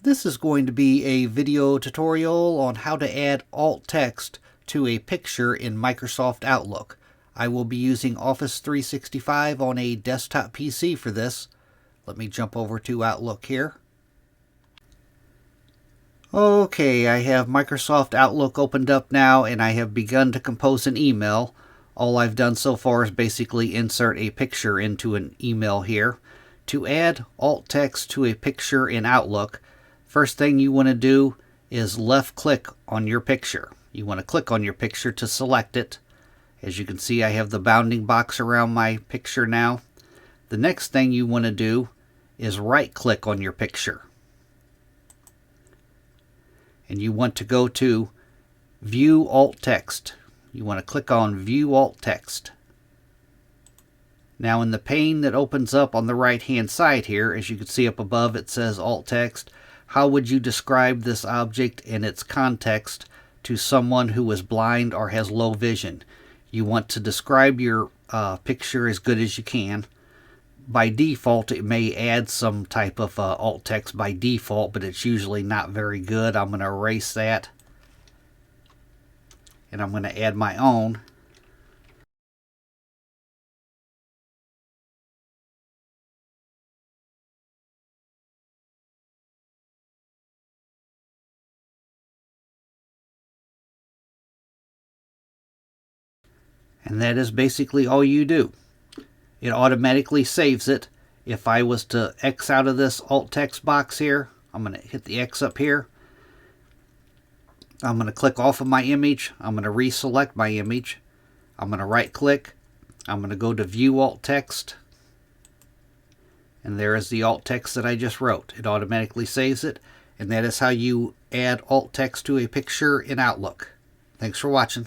This is going to be a video tutorial on how to add alt text to a picture in Microsoft Outlook. I will be using Office 365 on a desktop PC for this. Let me jump over to Outlook here. Okay, I have Microsoft Outlook opened up now and I have begun to compose an email. All I've done so far is basically insert a picture into an email here. To add alt text to a picture in Outlook, first thing you want to do is left click on your picture. You want to click on your picture to select it. As you can see, I have the bounding box around my picture now. The next thing you want to do is right click on your picture. And you want to go to View Alt Text. You want to click on View Alt Text. Now in the pane that opens up on the right hand side here, as you can see up above, it says alt text. How would you describe this object and its context to someone who is blind or has low vision? You want to describe your picture as good as you can. By default, it may add some type of alt text by default, but it's usually not very good. I'm going to erase that. And I'm going to add my own. And that is basically all you do. It automatically saves it. If I was to X out of this alt text box here, I'm going to hit the X up here. I'm going to click off of my image. I'm going to reselect my image. I'm going to right click. I'm going to go to View Alt Text. And there is the alt text that I just wrote. It automatically saves it. And that is how you add alt text to a picture in Outlook. Thanks for watching.